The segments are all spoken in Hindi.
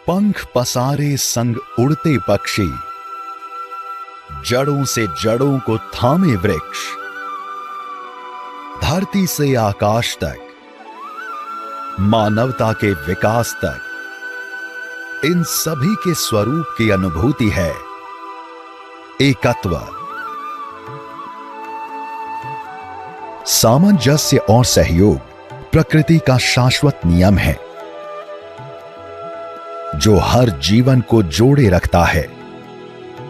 पंख पसारे संग उड़ते पक्षी, जड़ों से जड़ों को थामे वृक्ष, धरती से आकाश तक, मानवता के विकास तक, इन सभी के स्वरूप की अनुभूति है एकत्व। सामंजस्य और सहयोग प्रकृति का शाश्वत नियम है जो हर जीवन को जोड़े रखता है।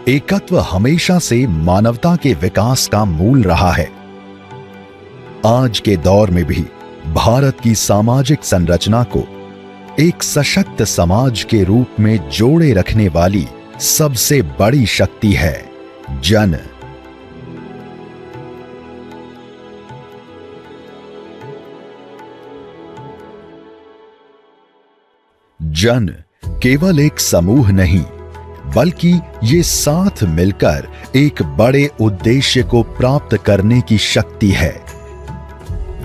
एकत्व हमेशा से मानवता के विकास का मूल रहा है। आज के दौर में भी भारत की सामाजिक संरचना को एक सशक्त समाज के रूप में जोड़े रखने वाली सबसे बड़ी शक्ति है जन। जन केवल एक समूह नहीं, बल्कि ये साथ मिलकर एक बड़े उद्देश्य को प्राप्त करने की शक्ति है।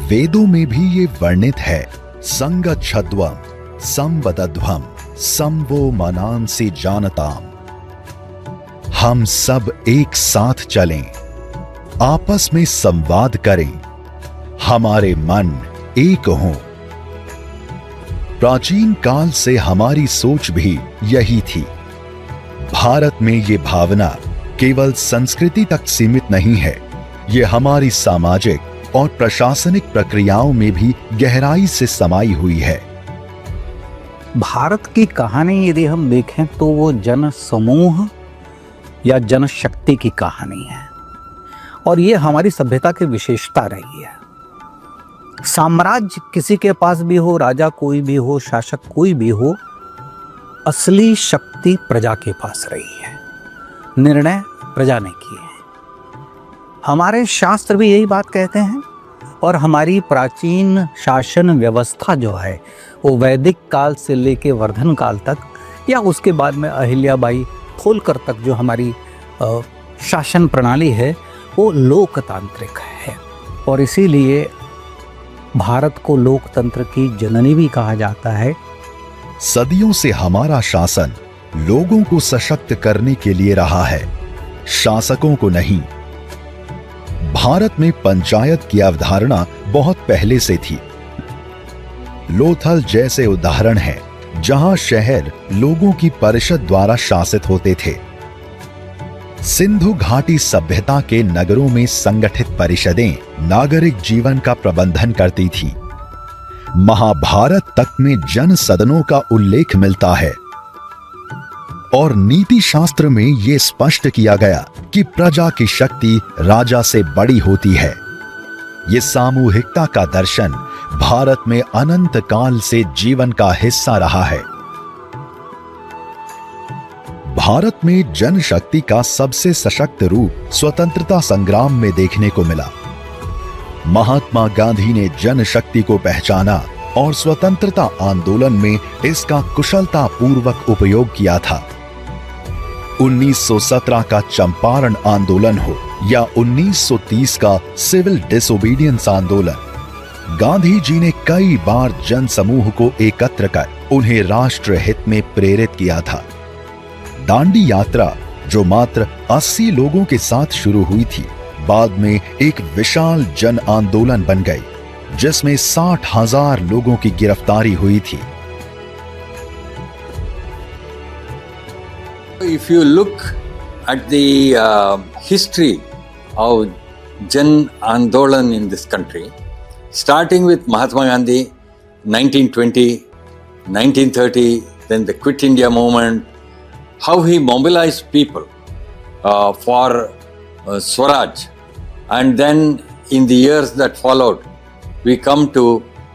वेदों में भी ये वर्णित है, संगच्छध्वम संवदध्वम समवो मनांसि जानताम। हम सब एक साथ चलें, आपस में संवाद करें, हमारे मन एक हों। प्राचीन काल से हमारी सोच भी यही थी। भारत में ये भावना केवल संस्कृति तक सीमित नहीं है, ये हमारी सामाजिक और प्रशासनिक प्रक्रियाओं में भी गहराई से समाई हुई है। भारत की कहानी यदि हम देखें तो वो जन समूह या जनशक्ति की कहानी है, और ये हमारी सभ्यता की विशेषता रही है। साम्राज्य किसी के पास भी हो, राजा कोई भी हो, शासक कोई भी हो, असली शक्ति प्रजा के पास रही है। निर्णय प्रजा ने किए हैं। हमारे शास्त्र भी यही बात कहते हैं, और हमारी प्राचीन शासन व्यवस्था जो है वो वैदिक काल से लेके वर्धन काल तक, या उसके बाद में अहिल्याबाई होलकर तक जो हमारी शासन प्रणाली है वो लोकतांत्रिक है। और इसीलिए भारत को लोकतंत्र की जननी भी कहा जाता है। सदियों से हमारा शासन लोगों को सशक्त करने के लिए रहा है, शासकों को नहीं। भारत में पंचायत की अवधारणा बहुत पहले से थी। लोथल जैसे उदाहरण है जहां शहर लोगों की परिषद द्वारा शासित होते थे। सिंधु घाटी सभ्यता के नगरों में संगठित परिषदें नागरिक जीवन का प्रबंधन करती थी। महाभारत तक में जन सदनों का उल्लेख मिलता है, और नीति शास्त्र में यह स्पष्ट किया गया कि प्रजा की शक्ति राजा से बड़ी होती है। ये सामूहिकता का दर्शन भारत में अनंत काल से जीवन का हिस्सा रहा है। भारत में जनशक्ति का सबसे सशक्त रूप स्वतंत्रता संग्राम में देखने को मिला। महात्मा गांधी ने जनशक्ति को पहचाना और स्वतंत्रता आंदोलन में इसका कुशलता पूर्वक उपयोग किया था। 1917 का चंपारण आंदोलन हो या 1930 का सिविल डिसोबीडियंस आंदोलन, गांधी जी ने कई बार जन समूह को एकत्र कर उन्हें राष्ट्र हित में प्रेरित किया था। दांडी यात्रा जो मात्र 80 लोगों के साथ शुरू हुई थी, बाद में एक विशाल जन आंदोलन बन गई, जिसमें 60,000 लोगों की गिरफ्तारी हुई थी। If you look at the history of Jan Andolan in this country, starting with Mahatma Gandhi, 1920, 1930, then the Quit India movement, how he mobilized people for Swaraj, and then in the years that followed, we come to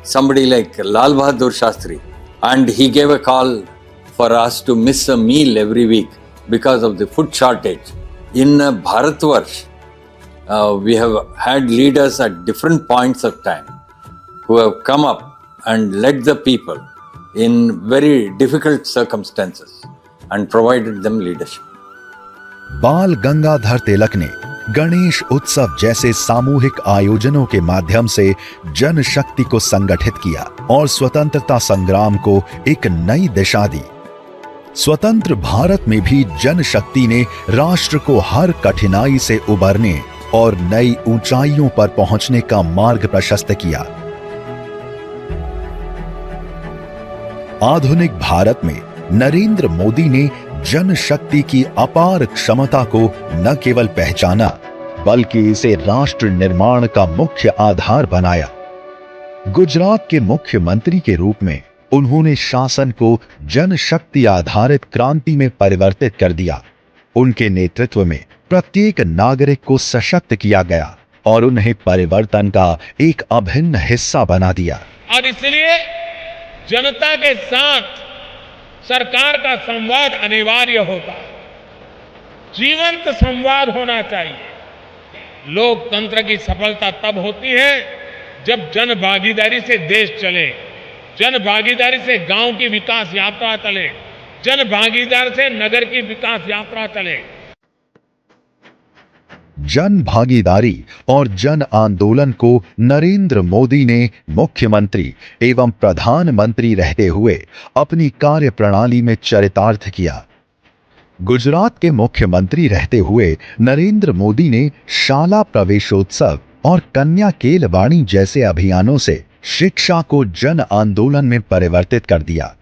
somebody like Lal Bahadur Shastri, and he gave a call for us to miss a meal every week because of the food shortage. In Bharatvarsh, we have had leaders at different points of time who have come up and led the people in very difficult circumstances and provided them leadership. बाल गंगाधर तिलक ने गणेश उत्सव जैसे सामूहिक आयोजनों के माध्यम से जनशक्ति को संगठित किया और स्वतंत्रता संग्राम को एक नई दिशा दी। स्वतंत्र भारत में भी जनशक्ति ने राष्ट्र को हर कठिनाई से उबरने और नई ऊंचाइयों पर पहुंचने का मार्ग प्रशस्त किया। आधुनिक भारत में नरेंद्र मोदी ने जनशक्ति की अपार क्षमता को न केवल पहचाना बल्कि इसे राष्ट्र निर्माण का मुख्य आधार बनाया। गुजरात के मुख्यमंत्री के रूप में उन्होंने शासन को जनशक्ति आधारित क्रांति में परिवर्तित कर दिया। उनके नेतृत्व में प्रत्येक नागरिक को सशक्त किया गया और उन्हें परिवर्तन का एक अभिन्न हिस्सा बना दिया। और इसलिए जनता के साथ सरकार का संवाद अनिवार्य होता है, जीवंत संवाद होना चाहिए। लोकतंत्र की सफलता तब होती है जब जन भागीदारी से देश चले, जन भागीदारी से गांव की विकास यात्रा चले, जन भागीदारी से नगर की विकास यात्रा चले। जन भागीदारी और जन आंदोलन को नरेंद्र मोदी ने मुख्यमंत्री एवं प्रधानमंत्री रहते हुए अपनी कार्यप्रणाली में चरितार्थ किया। गुजरात के मुख्यमंत्री रहते हुए नरेंद्र मोदी ने शाला प्रवेशोत्सव और कन्या केलवाणी जैसे अभियानों से शिक्षा को जन आंदोलन में परिवर्तित कर दिया।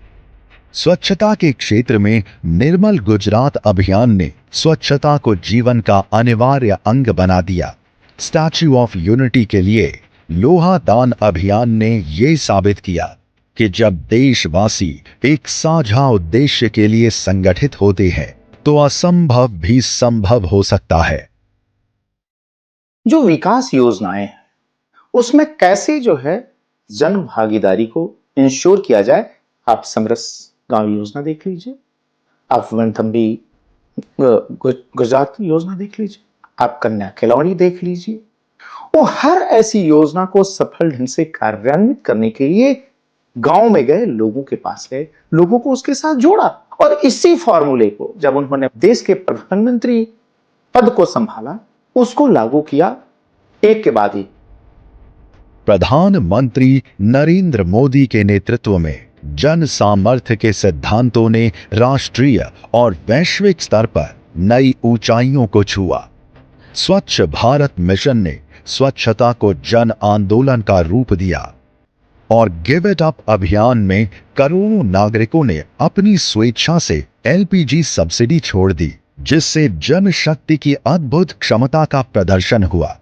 स्वच्छता के क्षेत्र में निर्मल गुजरात अभियान ने स्वच्छता को जीवन का अनिवार्य अंग बना दिया। स्टैच्यू ऑफ यूनिटी के लिए लोहा दान अभियान ने ये साबित किया कि जब देशवासी एक साझा उद्देश्य के लिए संगठित होते हैं तो असंभव भी संभव हो सकता है। जो विकास योजनाएं हैं उसमें कैसे जो है जन भागीदारी को इंश्योर किया जाए। आप समरस गांव योजना देख लीजिए, आप वनथंबी गुजरात की योजना देख लीजिए, आप कन्या केलवाड़ी देख लीजिए। वो हर ऐसी योजना को सफल ढंग से कार्यान्वित करने के लिए गांव में गए, लोगों के पास गए, लोगों को उसके साथ जोड़ा और इसी फॉर्मूले को जब उन्होंने देश के प्रधानमंत्री पद को संभाला उसको लागू किया एक के बाद एक। प्रधानमंत्री नरेंद्र मोदी के नेतृत्व में जन सामर्थ्य के सिद्धांतों ने राष्ट्रीय और वैश्विक स्तर पर नई ऊंचाइयों को छुआ। स्वच्छ भारत मिशन ने स्वच्छता को जन आंदोलन का रूप दिया और गिव इट अप अभियान में करोड़ों नागरिकों ने अपनी स्वेच्छा से एलपीजी सब्सिडी छोड़ दी, जिससे जनशक्ति की अद्भुत क्षमता का प्रदर्शन हुआ।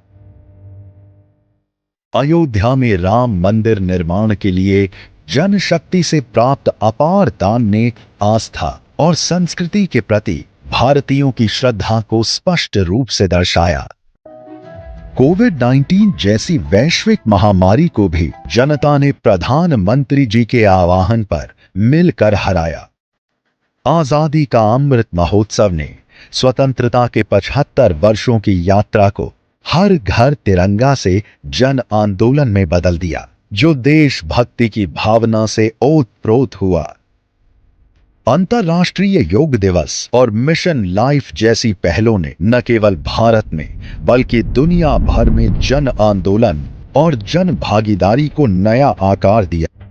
अयोध्या में राम मंदिर निर्माण के लिए जनशक्ति से प्राप्त अपार दान ने आस्था और संस्कृति के प्रति भारतीयों की श्रद्धा को स्पष्ट रूप से दर्शाया। कोविड-19 जैसी वैश्विक महामारी को भी जनता ने प्रधानमंत्री जी के आह्वान पर मिलकर हराया। आजादी का अमृत महोत्सव ने स्वतंत्रता के 75 वर्षों की यात्रा को हर घर तिरंगा से जन आंदोलन में बदल दिया, जो देशभक्ति की भावना से ओतप्रोत हुआ। अंतर्राष्ट्रीय योग दिवस और मिशन लाइफ जैसी पहलों ने न केवल भारत में बल्कि दुनिया भर में जन आंदोलन और जन भागीदारी को नया आकार दिया।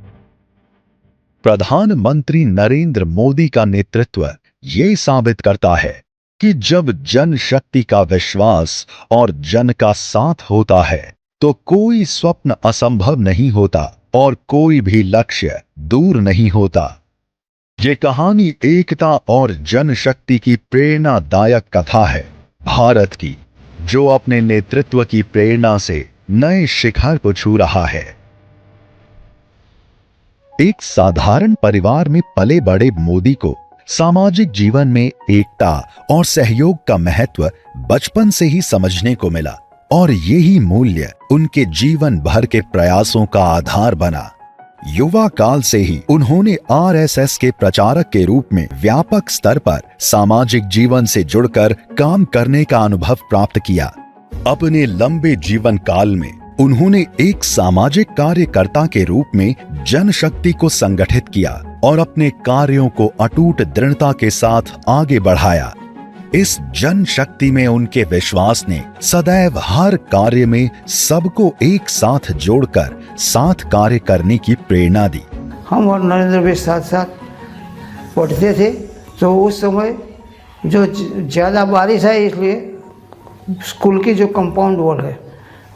प्रधानमंत्री नरेंद्र मोदी का नेतृत्व ये साबित करता है कि जब जनशक्ति का विश्वास और जन का साथ होता है तो कोई स्वप्न असंभव नहीं होता और कोई भी लक्ष्य दूर नहीं होता। ये कहानी एकता और जनशक्ति की प्रेरणादायक कथा है भारत की, जो अपने नेतृत्व की प्रेरणा से नए शिखर को छू रहा है। एक साधारण परिवार में पले बड़े मोदी को सामाजिक जीवन में एकता और सहयोग का महत्व बचपन से ही समझने को मिला और यही मूल्य उनके जीवन भर के प्रयासों का आधार बना। युवा काल से ही उन्होंने आरएसएस के प्रचारक के रूप में व्यापक स्तर पर सामाजिक जीवन से जुड़कर काम करने का अनुभव प्राप्त किया। अपने लंबे जीवन काल में उन्होंने एक सामाजिक कार्यकर्ता के रूप में जनशक्ति को संगठित किया और अपने कार्यों को अटूट दृढ़ता के साथ आगे बढ़ाया। इस जनशक्ति में उनके विश्वास ने सदैव हर कार्य में सबको एक साथ जोड़कर साथ कार्य करने की प्रेरणा दी। हम और नरेंद्र भाई साथ साथ पढ़ते थे, तो उस समय जो ज़्यादा बारिश है, इसलिए स्कूल की जो कंपाउंड वॉल है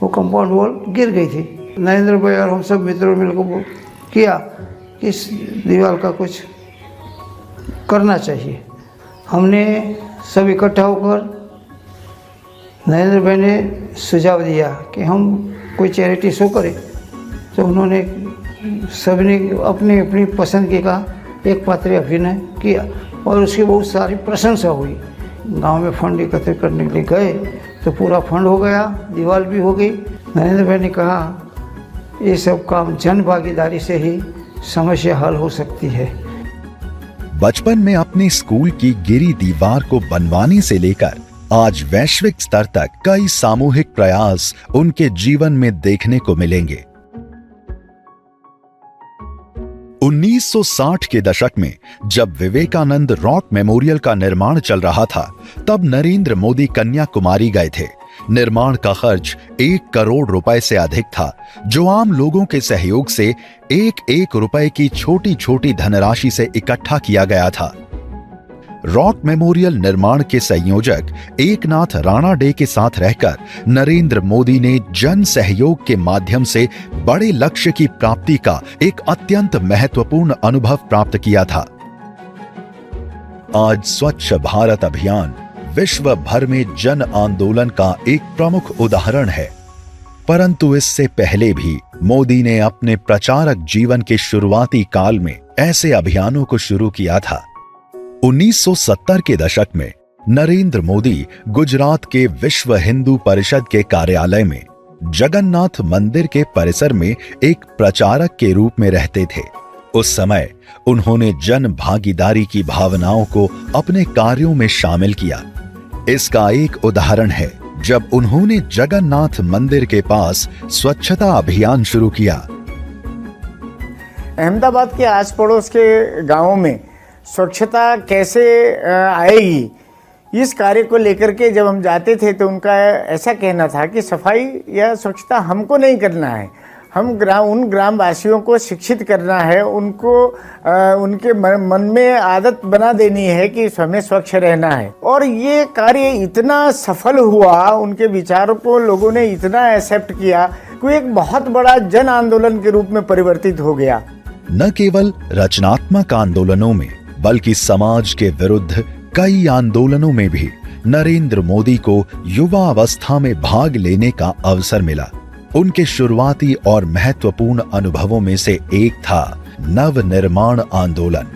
वो कंपाउंड वॉल गिर गई थी। नरेंद्र भाई और हम सब मित्रों मिलकर किया कि इस दीवार का कुछ करना चाहिए। हमने सब इकट्ठा होकर नरेंद्र भाई ने सुझाव दिया कि हम कोई चैरिटी शो करें। तो उन्होंने सबने अपनी अपनी पसंद की का एक पात्र अभिनय किया और उसकी बहुत सारी प्रशंसा हुई। गांव में फंड एकत्रित करने के लिए गए तो पूरा फंड हो गया, दीवार भी हो गई। नरेंद्र भाई ने कहा ये सब काम जन भागीदारी से ही समस्या हल हो सकती है। बचपन में अपने स्कूल की गिरी दीवार को बनवाने से लेकर आज वैश्विक स्तर तक कई सामूहिक प्रयास उनके जीवन में देखने को मिलेंगे। 1960 के दशक में जब विवेकानंद रॉक मेमोरियल का निर्माण चल रहा था, तब नरेंद्र मोदी कन्याकुमारी गए थे। निर्माण का खर्च 1 करोड़ रुपए से अधिक था, जो आम लोगों के सहयोग से 1-1 रुपए की छोटी छोटी धनराशि से इकट्ठा किया गया था। रॉक मेमोरियल निर्माण के संयोजक एकनाथ राणा डे के साथ रहकर नरेंद्र मोदी ने जन सहयोग के माध्यम से बड़े लक्ष्य की प्राप्ति का एक अत्यंत महत्वपूर्ण अनुभव प्राप्त किया था। आज स्वच्छ भारत अभियान विश्व भर में जन आंदोलन का एक प्रमुख उदाहरण है, परंतु इससे पहले भी मोदी ने अपने प्रचारक जीवन के शुरुआती काल में ऐसे अभियानों को शुरू किया था। 1970 के दशक में नरेंद्र मोदी गुजरात के विश्व हिंदू परिषद के कार्यालय में जगन्नाथ मंदिर के परिसर में एक प्रचारक के रूप में रहते थे। उस समय उन्होंने जन भागीदारी की भावनाओं को अपने कार्यों में शामिल किया। इसका एक उदाहरण है जब उन्होंने जगन्नाथ मंदिर के पास स्वच्छता अभियान शुरू किया। अहमदाबाद के आस पड़ोस के गांवों में स्वच्छता कैसे आएगी, इस कार्य को लेकर के जब हम जाते थे तो उनका ऐसा कहना था कि सफाई या स्वच्छता हमको नहीं करना है, हम उन ग्रामवासियों को शिक्षित करना है, उनको उनके मन में आदत बना देनी है कि हमें स्वच्छ रहना है। और ये कार्य इतना सफल हुआ, उनके विचारों को लोगों ने इतना एक्सेप्ट किया कि एक बहुत बड़ा जन आंदोलन के रूप में परिवर्तित हो गया। न केवल रचनात्मक आंदोलनों में बल्कि समाज के विरुद्ध कई आंदोलनों में भी नरेंद्र मोदी को युवा अवस्था में भाग लेने का अवसर मिला। उनके शुरुआती और महत्वपूर्ण अनुभवों में से एक था नवनिर्माण आंदोलन।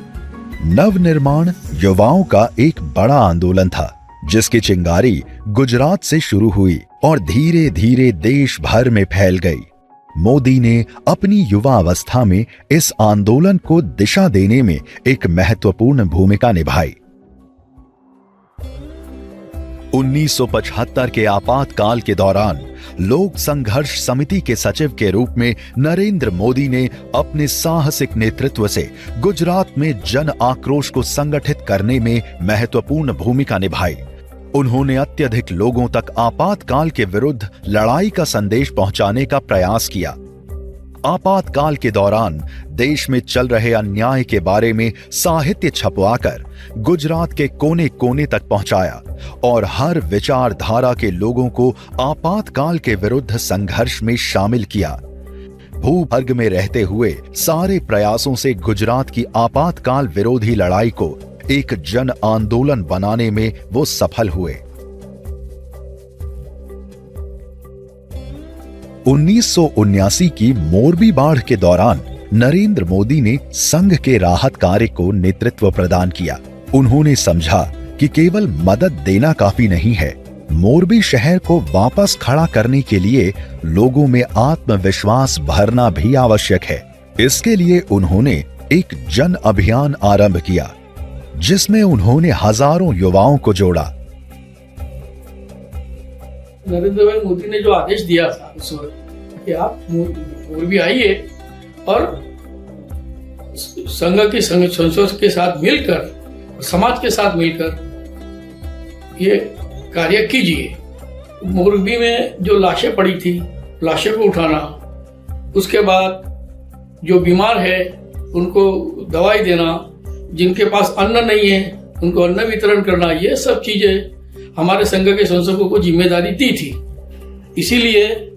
नवनिर्माण युवाओं का एक बड़ा आंदोलन था, जिसकी चिंगारी गुजरात से शुरू हुई और धीरे धीरे देश भर में फैल गई। मोदी ने अपनी युवा अवस्था में इस आंदोलन को दिशा देने में एक महत्वपूर्ण भूमिका निभाई। 1975 के आपातकाल के दौरान लोक संघर्ष समिति के सचिव के रूप में नरेंद्र मोदी ने अपने साहसिक नेतृत्व से गुजरात में जन आक्रोश को संगठित करने में महत्वपूर्ण भूमिका निभाई। उन्होंने अत्यधिक लोगों तक आपातकाल के विरुद्ध लड़ाई का संदेश पहुंचाने का प्रयास किया। आपातकाल के दौरान देश में चल रहे अन्याय के बारे में साहित्य छपवाकर गुजरात के कोने कोने तक पहुंचाया और हर विचारधारा के लोगों को आपातकाल के विरुद्ध संघर्ष में शामिल किया। भूभाग में रहते हुए सारे प्रयासों से गुजरात की आपातकाल विरोधी लड़ाई को एक जन आंदोलन बनाने में वो सफल हुए। 1979 की मोरबी बाढ़ के दौरान नरेंद्र मोदी ने संघ के राहत कार्य को नेतृत्व प्रदान किया। उन्होंने समझा कि केवल मदद देना काफी नहीं है, मोरबी शहर को वापस खड़ा करने के लिए लोगों में आत्मविश्वास भरना भी आवश्यक है। इसके लिए उन्होंने एक जन अभियान आरंभ किया, जिसमें उन्होंने हजारों युवाओं को जोड़ा। नरेंद्र भाई मोदी ने जो आदेश दिया था उस वक्त कि आप मोरबी आइए और संघ के संसद के साथ मिलकर, समाज के साथ मिलकर ये कार्य कीजिए। मोरबी में जो लाशें पड़ी थी, लाशों को उठाना, उसके बाद जो बीमार है उनको दवाई देना, जिनके पास अन्न नहीं है उनको अन्न वितरण करना, ये सब चीजें हमारे संघ के संस्थापकों को जिम्मेदारी दी थी। इसीलिए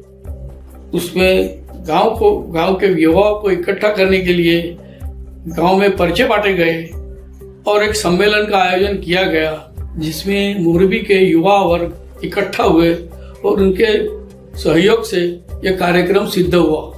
उसमें गांव के युवाओं को इकट्ठा करने के लिए गांव में पर्चे बांटे गए और एक सम्मेलन का आयोजन किया गया, जिसमें मोरबी के युवा वर्ग इकट्ठा हुए और उनके सहयोग से यह कार्यक्रम सिद्ध हुआ।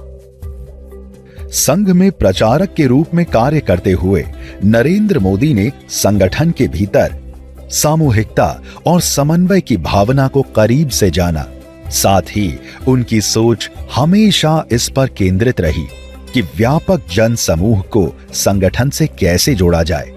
संघ में प्रचारक के रूप में कार्य करते हुए नरेंद्र मोदी ने संगठन के भीतर सामूहिकता और समन्वय की भावना को करीब से जाना। साथ ही उनकी सोच हमेशा इस पर केंद्रित रही कि व्यापक जन समूह को संगठन से कैसे जोड़ा जाए।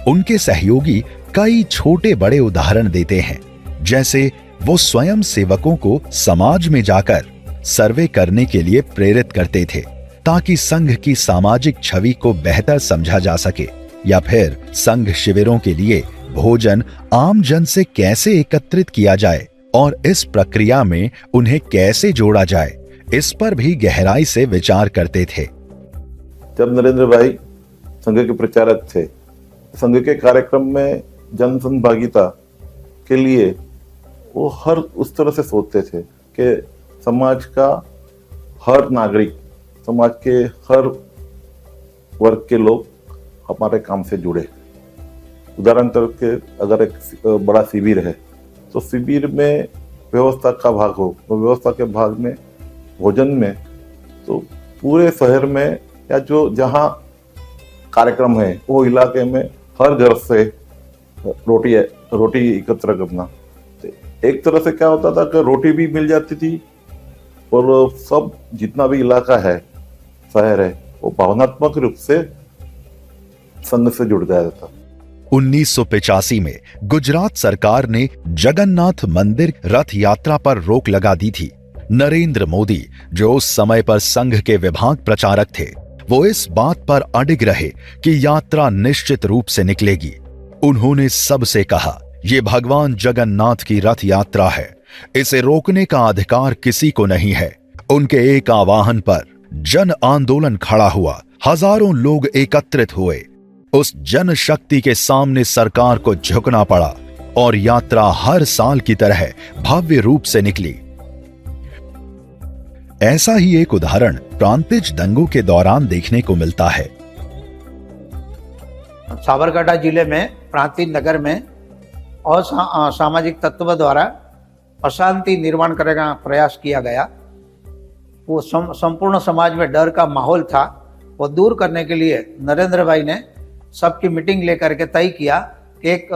उनके सहयोगी कई छोटे बड़े उदाहरण देते हैं, जैसे वो स्वयं सेवकों को समाज में जाकर सर्वे करने के लिए प्रेरित करते थे ताकि संघ की सामाजिक छवि को बेहतर समझा जा सके, या फिर संघ शिविरों के लिए भोजन आम जन से कैसे एकत्रित किया जाए और इस प्रक्रिया में उन्हें कैसे जोड़ा जाए, इस पर भी गहराई से विचार करते थे। जब नरेंद्र भाई संघ के प्रचारक थे, संघ के कार्यक्रम में जन सहभागिता के लिए वो हर उस तरह से सोचते थे कि समाज का हर नागरिक, समाज के हर वर्ग के लोग हमारे काम से जुड़े। उदाहरण के अगर एक बड़ा शिविर है तो शिविर में व्यवस्था का भाग हो, तो व्यवस्था के भाग में भोजन में, तो पूरे शहर में या जो जहाँ कार्यक्रम है वो इलाके में हर घर से रोटी एकत्र करना। एक तरह से क्या होता था कि रोटी भी मिल जाती थी और सब जितना भी इलाका है, शहर है, वो भावनात्मक रूप से संघ से जुड़ गया था। 1985 में गुजरात सरकार ने जगन्नाथ मंदिर रथ यात्रा पर रोक लगा दी थी। नरेंद्र मोदी, जो उस समय पर संघ के विभाग प्रचारक थे, वो इस बात पर अडिग रहे कि यात्रा निश्चित रूप से निकलेगी। उन्होंने सबसे कहा, ये भगवान जगन्नाथ की रथ यात्रा है, इसे रोकने का अधिकार किसी को नहीं है। उनके एक आह्वान पर जन आंदोलन खड़ा हुआ, हजारों लोग एकत्रित हुए। उस जन शक्ति के सामने सरकार को झुकना पड़ा और यात्रा हर साल की तरह भव्य रूप से निकली। ऐसा ही एक उदाहरण प्रांतिज दंगों के दौरान देखने को मिलता है। साबरकांठा जिले में प्रांतिज नगर में और सामाजिक तत्व द्वारा अशांति निर्माण करने का प्रयास किया गया। वो संपूर्ण समाज में डर का माहौल था, वो दूर करने के लिए नरेंद्र भाई ने सबकी मीटिंग लेकर के तय किया कि एक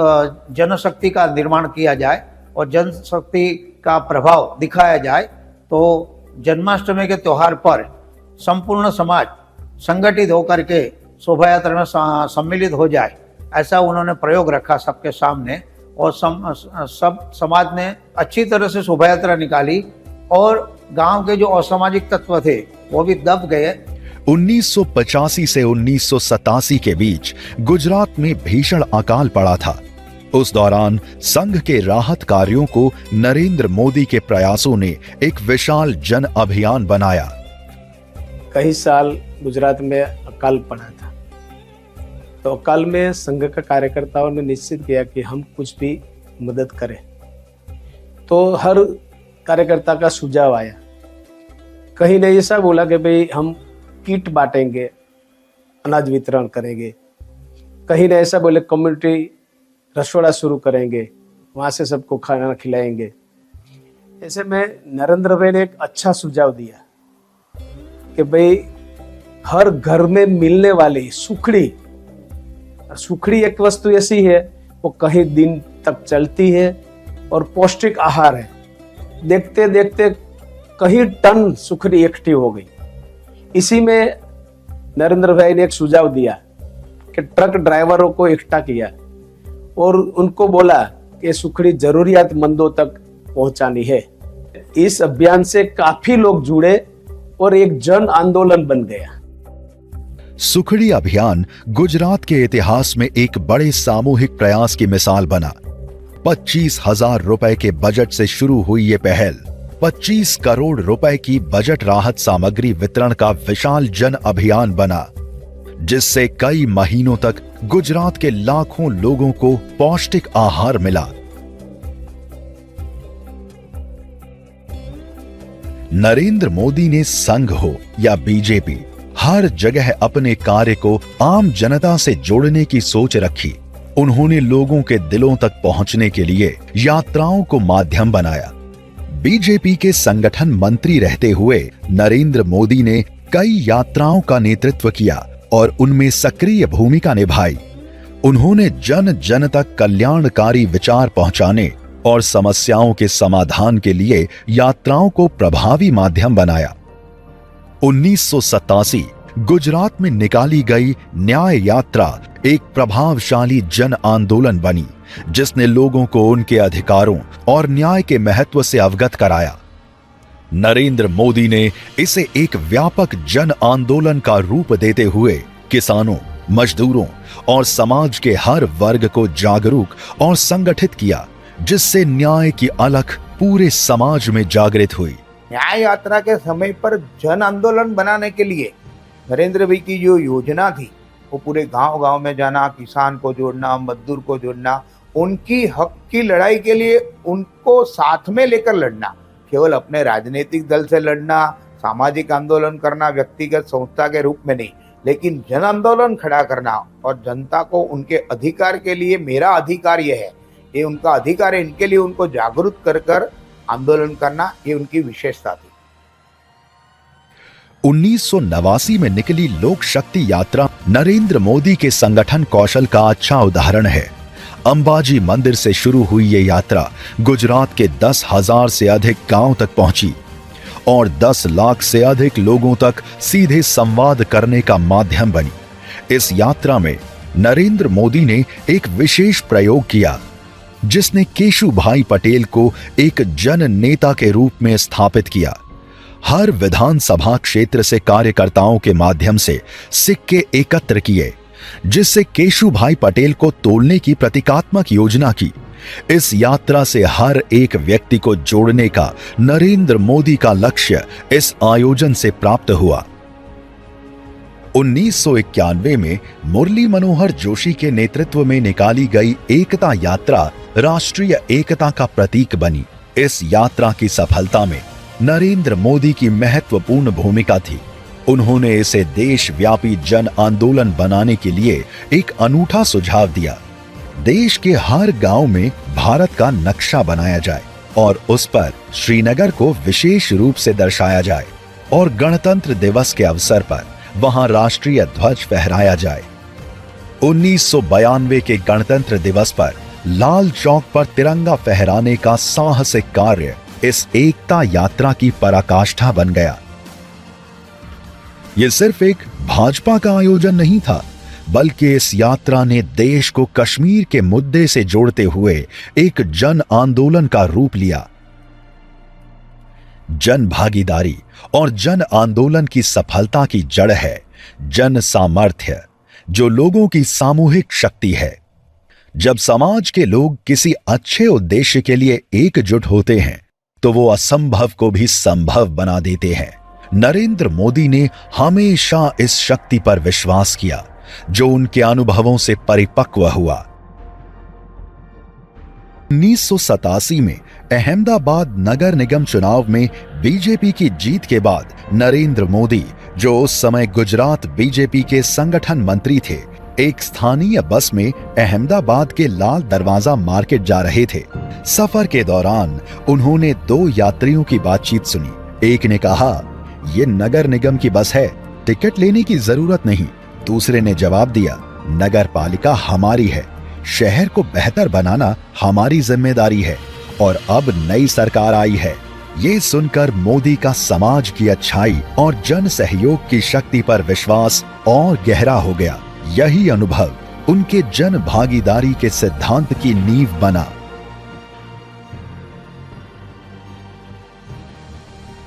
जनशक्ति का निर्माण किया जाए और जनशक्ति का प्रभाव दिखाया जाए। तो जन्माष्टमी के त्योहार पर संपूर्ण समाज संगठित होकर के शोभा यात्रा में सम्मिलित हो जाए, ऐसा उन्होंने प्रयोग रखा सबके सामने। और सब समाज ने अच्छी तरह से शोभा यात्रा निकाली और गांव के जो असामाजिक तत्व थे वो भी दब गए। 1985 से 1987 के बीच गुजरात में भीषण अकाल पड़ा था। उस दौरान संघ के राहत कार्यों को नरेंद्र मोदी के प्रयासों ने एक विशाल जन अभियान बनाया। कई साल गुजरात में अकाल पड़ा था, तो अकाल में संघ का कार्यकर्ताओं ने निश्चित किया कि हम कुछ भी मदद करें। तो हर कार्यकर्ता का सुझाव आया। कहीं ने ऐसा बोला कि भाई हम किट बांटेंगे, अनाज वितरण करेंगे। कहीं ने ऐसा बोले कम्युनिटी रसोड़ा शुरू करेंगे, वहाँ से सबको खाना खिलाएंगे। ऐसे में नरेंद्र भाई ने एक अच्छा सुझाव दिया कि भाई हर घर में मिलने वाली सुखड़ी एक वस्तु ऐसी है वो कहीं दिन तक चलती है और पौष्टिक आहार है। देखते देखते कहीं टन सुखड़ी इकट्ठी हो गई। इसी में नरेंद्र भाई ने एक सुझाव दिया कि ट्रक ड्राइवरों को इकट्ठा किया और उनको बोला कि सुखड़ी जरूरियातमंदों तक पहुंचानी है। इस अभियान से काफी लोग जुड़े और एक जन आंदोलन बन गया। सुखड़ी अभियान गुजरात के इतिहास में एक बड़े सामूहिक प्रयास की मिसाल बना। 25,000 रुपए के बजट से शुरू हुई ये पहल 25 करोड़ रुपए की बजट राहत सामग्री वितरण का विशाल जन अभियान बना, जिससे कई महीनों तक गुजरात के लाखों लोगों को पौष्टिक आहार मिला। नरेंद्र मोदी ने संघ हो या बीजेपी, हर जगह अपने कार्य को आम जनता से जोड़ने की सोच रखी। उन्होंने लोगों के दिलों तक पहुंचने के लिए यात्राओं को माध्यम बनाया। बीजेपी के संगठन मंत्री रहते हुए नरेंद्र मोदी ने कई यात्राओं का नेतृत्व किया और उनमें सक्रिय भूमिका निभाई। उन्होंने जन जन तक कल्याणकारी विचार पहुंचाने और समस्याओं के समाधान के लिए यात्राओं को प्रभावी माध्यम बनाया। 1987 गुजरात में निकाली गई न्याय यात्रा एक प्रभावशाली जन आंदोलन बनी, जिसने लोगों को उनके अधिकारों और न्याय के महत्व से अवगत कराया। नरेंद्र मोदी ने इसे एक व्यापक जन आंदोलन का रूप देते हुए किसानों, मजदूरों और समाज के हर वर्ग को जागरूक और संगठित किया, जिससे न्याय की अलख पूरे समाज में जागृत हुई। न्याय यात्रा के समय पर जन आंदोलन बनाने के लिए नरेंद्र भाई की जो योजना थी, वो पूरे गांव-गांव में जाना, किसान को जोड़ना, मजदूर को जोड़ना, उनकी हक की लड़ाई के लिए उनको साथ में लेकर लड़ना, केवल अपने राजनीतिक दल से लड़ना, सामाजिक आंदोलन करना व्यक्तिगत संस्था के रूप में नहीं, लेकिन जन आंदोलन खड़ा करना और जनता को उनके अधिकार के लिए, मेरा अधिकार ये है, ये उनका अधिकार है, इनके लिए उनको जागरूक कर कर आंदोलन करना, ये उनकी विशेषता थी। 1989 में निकली लोक शक्ति यात्रा नरेंद्र मोदी के संगठन कौशल का अच्छा उदाहरण है। अंबाजी मंदिर से शुरू हुई ये यात्रा गुजरात के 10,000 से अधिक गांव तक पहुंची और 10 लाख से अधिक लोगों तक सीधे संवाद करने का माध्यम बनी। इस यात्रा में नरेंद्र मोदी ने एक विशेष प्रयोग किया, जिसने केशुभाई पटेल को एक जन नेता के रूप में स्थापित किया। हर विधानसभा क्षेत्र से कार्यकर्ताओं के माध्यम से सिक्के एकत्र किए, जिससे केशुभाई पटेल को तोड़ने की प्रतीकात्मक योजना की। इस यात्रा से हर एक व्यक्ति को जोड़ने का नरेंद्र मोदी का लक्ष्य इस आयोजन से प्राप्त हुआ। 1991 में मुरली मनोहर जोशी के नेतृत्व में निकाली गई एकता यात्रा राष्ट्रीय एकता का प्रतीक बनी। इस यात्रा की सफलता में नरेंद्र मोदी की महत्वपूर्ण भूमिका थी। उन्होंने इसे देशव्यापी जन आंदोलन बनाने के लिए एक अनूठा सुझाव दिया। देश के हर गांव में भारत का नक्शा बनाया जाए और उस पर श्रीनगर को विशेष रूप से दर्शाया जाए और गणतंत्र दिवस के अवसर पर वहां राष्ट्रीय ध्वज फहराया जाए। 1992 के गणतंत्र दिवस पर लाल चौक पर तिरंगा फहराने का साहसिक कार्य इस एकता यात्रा की पराकाष्ठा बन गया। यह सिर्फ एक भाजपा का आयोजन नहीं था, बल्कि इस यात्रा ने देश को कश्मीर के मुद्दे से जोड़ते हुए एक जन आंदोलन का रूप लिया। जन भागीदारी और जन आंदोलन की सफलता की जड़ है जन सामर्थ्य, जो लोगों की सामूहिक शक्ति है। जब समाज के लोग किसी अच्छे उद्देश्य के लिए एकजुट होते हैं, तो वो असंभव को भी संभव बना देते हैं। नरेंद्र मोदी ने हमेशा इस शक्ति पर विश्वास किया, जो उनके अनुभवों से परिपक्व हुआ। 1987 में अहमदाबाद नगर निगम चुनाव में बीजेपी की जीत के बाद नरेंद्र मोदी, जो उस समय गुजरात बीजेपी के संगठन मंत्री थे, एक स्थानीय बस में अहमदाबाद के लाल दरवाजा मार्केट जा रहे थे। सफर के दौरान उन्होंने 2 यात्रियों की बातचीत सुनी। एक ने कहा, "ये नगर निगम की बस है, टिकट लेने की जरूरत नहीं।" दूसरे ने जवाब दिया, "नगर पालिका हमारी है, शहर को बेहतर बनाना हमारी जिम्मेदारी है और अब नई सरकार आई है।" ये सुनकर मोदी का समाज की अच्छाई और जन सहयोग की शक्ति पर विश्वास और गहरा हो गया। यही अनुभव उनके जन भागीदारी के सिद्धांत की नींव बना।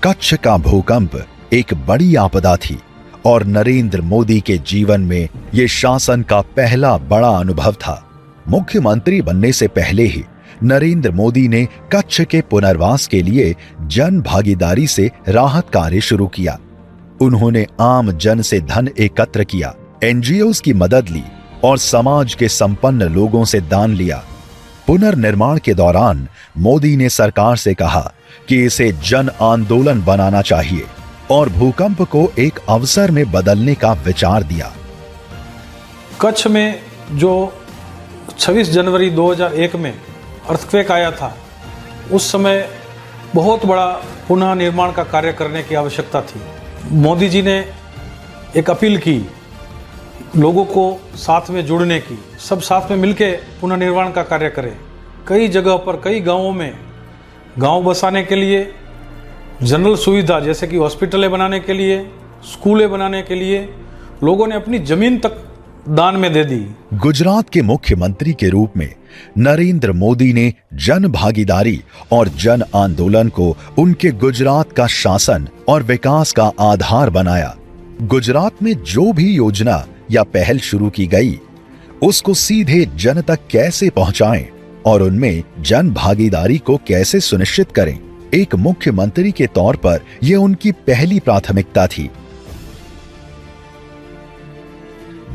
कच्छ का भूकंप एक बड़ी आपदा थी और नरेंद्र मोदी के जीवन में यह शासन का पहला बड़ा अनुभव था। मुख्यमंत्री बनने से पहले ही नरेंद्र मोदी ने कच्छ के पुनर्वास के लिए जन भागीदारी से राहत कार्य शुरू किया। उन्होंने आम जन से धन एकत्र किया, एनजीओज की मदद ली और समाज के संपन्न लोगों से दान लिया। पुनर्निर्माण के दौरान मोदी ने सरकार से कहा कि इसे जन आंदोलन बनाना चाहिए और भूकंप को एक अवसर में बदलने का विचार दिया। कच्छ में जो 26 जनवरी 2001 में अर्थक्वेक आया था, उस समय बहुत बड़ा पुनः निर्माण का कार्य करने की आवश्यकता थी। मोदी जी ने एक अपील की लोगों को साथ में जुड़ने की, सब साथ में मिलके पुनः निर्माण का कार्य करें। कई जगह पर, कई गांवों में गांव बसाने के लिए जनरल सुविधा जैसे कि हॉस्पिटलें बनाने के लिए, स्कूलें बनाने के लिए लोगों ने अपनी जमीन तक दान में दे दी। गुजरात के मुख्यमंत्री के रूप में नरेंद्र मोदी ने जन भागीदारी और जन आंदोलन को उनके गुजरात का शासन और विकास का आधार बनाया। गुजरात में जो भी योजना या पहल शुरू की गई, उसको सीधे जन तक कैसे पहुंचाएं और उनमें जन भागीदारी को कैसे सुनिश्चित करें, एक मुख्यमंत्री के तौर पर यह उनकी पहली प्राथमिकता थी।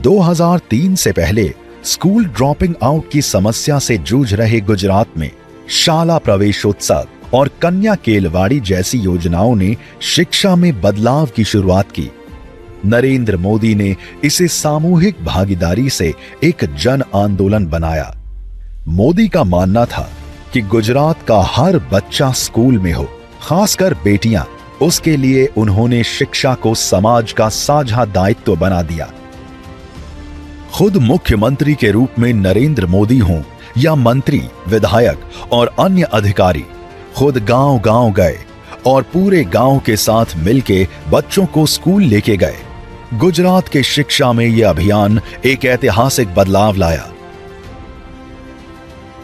2003 से पहले स्कूल ड्रॉपिंग आउट की समस्या से जूझ रहे गुजरात में शाला प्रवेशोत्सव और कन्या केलवाड़ी जैसी योजनाओं ने शिक्षा में बदलाव की शुरुआत की। नरेंद्र मोदी ने इसे सामूहिक भागीदारी से एक जन आंदोलन बनाया। मोदी का मानना था कि गुजरात का हर बच्चा स्कूल में हो, खासकर बेटियां। उसके लिए उन्होंने शिक्षा को समाज का साझा दायित्व बना दिया। खुद मुख्यमंत्री के रूप में नरेंद्र मोदी हों या मंत्री, विधायक और अन्य अधिकारी, खुद गांव-गांव गए और पूरे गांव के साथ मिलके बच्चों को स्कूल लेके गए। गुजरात के शिक्षा में यह अभियान एक ऐतिहासिक बदलाव लाया।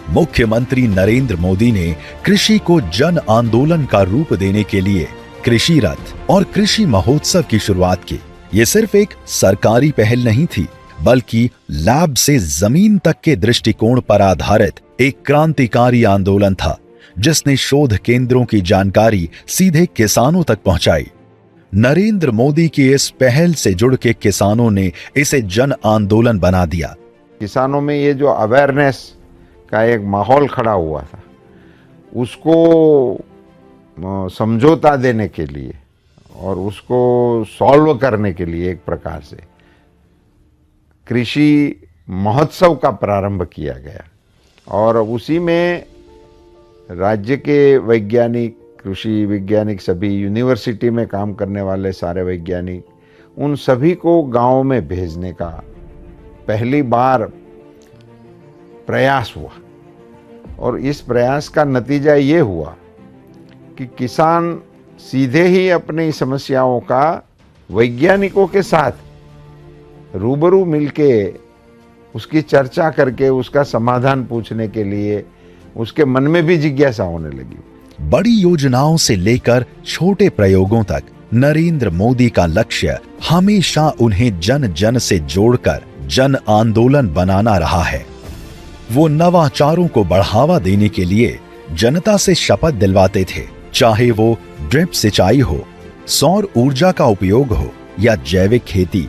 मुख्यमंत्री नरेंद्र मोदी ने कृषि को जन आंदोलन का रूप देने के लिए कृषि रथ और कृषि महोत्सव की शुरुआत की। यह सिर्फ एक सरकारी पहल नहीं थी, बल्कि लैब से जमीन तक के दृष्टिकोण पर आधारित एक क्रांतिकारी आंदोलन था, जिसने शोध केंद्रों की जानकारी सीधे किसानों तक पहुंचाई। नरेंद्र मोदी की इस पहल से जुड़ के किसानों ने इसे जन आंदोलन बना दिया। किसानों में ये जो अवेयरनेस का एक माहौल खड़ा हुआ था, उसको समझौता देने के लिए और उसको सॉल्व करने के लिए एक प्रकार से कृषि महोत्सव का प्रारंभ किया गया और उसी में राज्य के वैज्ञानिक, कृषि वैज्ञानिक, सभी यूनिवर्सिटी में काम करने वाले सारे वैज्ञानिक, उन सभी को गांव में भेजने का पहली बार प्रयास हुआ। और इस प्रयास का नतीजा ये हुआ कि किसान सीधे ही अपनी समस्याओं का वैज्ञानिकों के साथ रूबरू मिलके उसकी चर्चा करके उसका समाधान पूछने के लिए उसके मन में भी जिज्ञासा होने लगी। बड़ी योजनाओं से लेकर छोटे प्रयोगों तक नरेंद्र मोदी का लक्ष्य हमेशा उन्हें जन जन से जोड़कर जन आंदोलन बनाना रहा है। वो नवाचारों को बढ़ावा देने के लिए जनता से शपथ दिलवाते थे, चाहे वो ड्रिप सिंचाई हो, सौर ऊर्जा का उपयोग हो या जैविक खेती।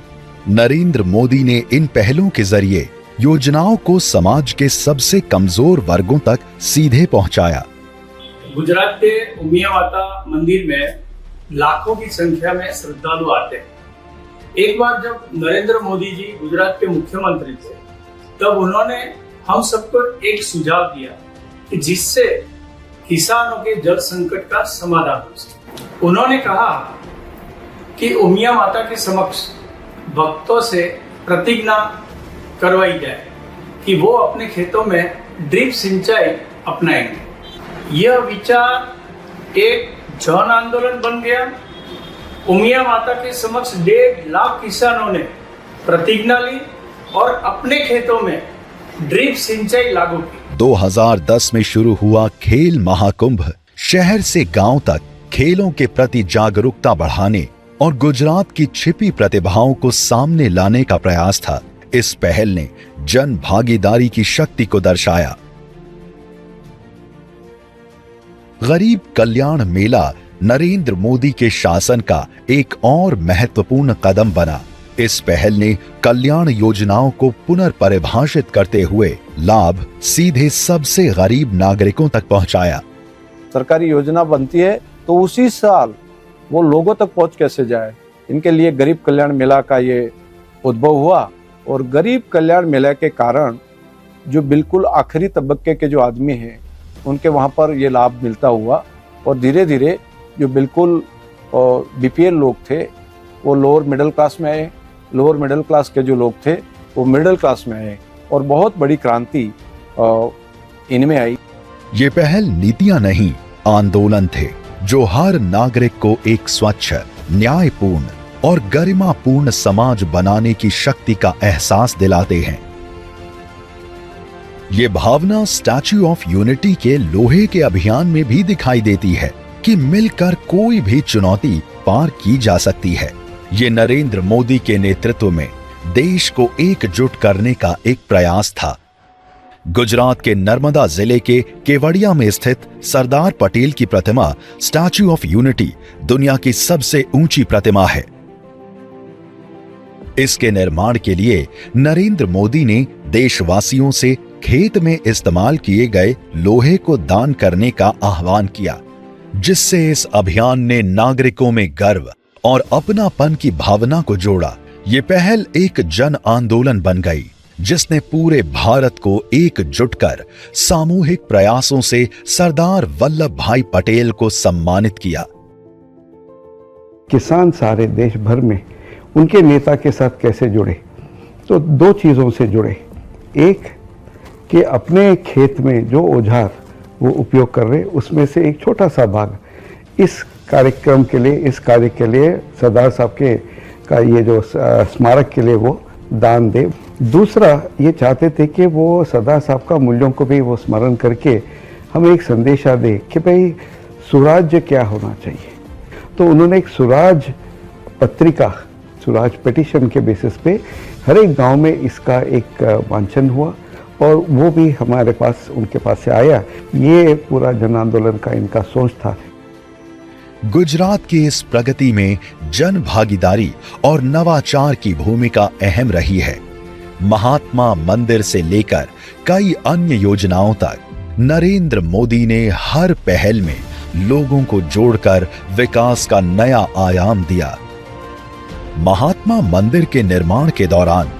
नरेंद्र मोदी ने इन पहलों के जरिए योजनाओं को समाज के सबसे कमजोर वर्गों तक सीधे पहुंचाया। गुजरात के उमिया माता मंदिर में लाखों की संख्या में श्रद्धालु आते हैं। एक बार जब नरेंद्र मोदी जी गुजरात के मुख्यमंत्री थे, तब उन्होंने हम सबको एक सुझाव दिया कि जिससे किसानों के जल संकट का समाधान हो सके। उन्होंने कहा कि उमिया माता के समक्ष भक्तों से प्रतिज्ञा करवाई जाए कि वो अपने खेतों में ड्रिप सिंचाई अपनाएंगे। यह विचार एक जन आंदोलन बन गया। उमिया माता के समक्ष 1.5 लाख किसानों ने प्रतिज्ञा ली और अपने खेतों में ड्रिप सिंचाई लागू की। 2010 में शुरू हुआ खेल महाकुंभ शहर से गांव तक खेलों के प्रति जागरूकता बढ़ाने और गुजरात की छिपी प्रतिभाओं को सामने लाने का प्रयास था। इस पहल ने जन भागीदारी की शक्ति को दर्शाया। गरीब कल्याण मेला नरेंद्र मोदी के शासन का एक और महत्वपूर्ण कदम बना। इस पहल ने कल्याण योजनाओं को पुनर्परिभाषित करते हुए लाभ सीधे सबसे गरीब नागरिकों तक पहुंचाया। सरकारी योजना बनती है तो उसी साल वो लोगों तक पहुंच कैसे जाए, इनके लिए गरीब कल्याण मेला का ये उद्भव हुआ। और गरीब कल्याण मेला के कारण जो बिल्कुल आखिरी तबक्के के जो आदमी हैं उनके वहाँ पर ये लाभ मिलता हुआ, और धीरे धीरे जो बिल्कुल बीपीएल लोग थे वो लोअर मिडिल क्लास में आए, लोअर मिडिल क्लास के जो लोग थे वो मिडिल क्लास में आए, और बहुत बड़ी क्रांति इनमें आई। ये पहल नीतियां नहीं, आंदोलन थे जो हर नागरिक को एक स्वच्छ, न्यायपूर्ण और गरिमापूर्ण समाज बनाने की शक्ति का एहसास दिलाते हैं। ये भावना स्टैच्यू ऑफ यूनिटी के लोहे के अभियान में भी दिखाई देती है कि मिलकर कोई भी चुनौती पार की जा सकती है। ये नरेंद्र मोदी के नेतृत्व में देश को एकजुट करने का एक प्रयास था। गुजरात के नर्मदा जिले के केवड़िया में स्थित सरदार पटेल की प्रतिमा स्टैच्यू ऑफ यूनिटी दुनिया की सबसे ऊंची प्रतिमा है। इसके निर्माण के लिए नरेंद्र मोदी ने देशवासियों से खेत में इस्तेमाल किए गए लोहे को दान करने का आह्वान किया, जिससे इस अभियान ने नागरिकों में गर्व और अपनापन की भावना को जोड़ा। ये पहल एक जन आंदोलन बन गई, जिसने पूरे भारत को एकजुट कर सामूहिक प्रयासों से सरदार वल्लभ भाई पटेल को सम्मानित किया। किसान सारे देश भर में उनके नेता के साथ कैसे जुड़े, तो दो चीज़ों से जुड़े। एक कि अपने खेत में जो औजार वो उपयोग कर रहे उसमें से एक छोटा सा भाग इस कार्यक्रम के लिए, इस कार्य के लिए सरदार साहब के का ये जो स्मारक के लिए वो दान दे। दूसरा ये चाहते थे कि वो सरदार साहब का मूल्यों को भी वो स्मरण करके हमें एक संदेशा दे कि भाई स्वराज्य क्या होना चाहिए। तो उन्होंने एक स्वराज पत्रिका, स्वराज पिटीशन के बेसिस पे हर एक गांव में इसका एक वांछन हुआ, और वो भी हमारे पास, उनके पास से आया। ये पूरा जन आंदोलन का इनका सोच था। गुजरात की इस प्रगति में जन भागीदारी और नवाचार की भूमिका अहम रही है। महात्मा मंदिर से लेकर कई अन्य योजनाओं तक नरेंद्र मोदी ने हर पहल में लोगों को जोड़कर विकास का नया आयाम दिया। महात्मा मंदिर के निर्माण के दौरान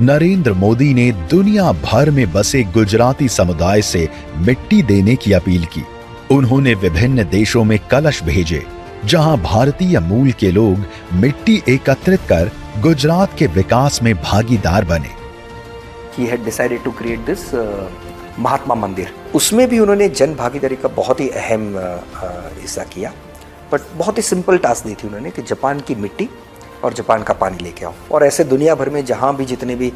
नरेंद्र मोदी ने दुनिया भर में बसे गुजराती समुदाय से मिट्टी देने की अपील की। उन्होंने विभिन्न देशों में कलश भेजे, जहां भारतीय मूल के लोग मिट्टी एकत्रित कर गुजरात के विकास में भागीदार बने। He had decided to create this महात्मा मंदिर। उसमें भी उन्होंने जन भागीदारी का बहुत ही अहम हिस्सा किया, बट बहुत ही सिंपल टास्क दी थी उन्होंने कि जापान की मिट्टी और जापान का पानी लेके आओ। और ऐसे दुनिया भर में जहाँ भी जितने भी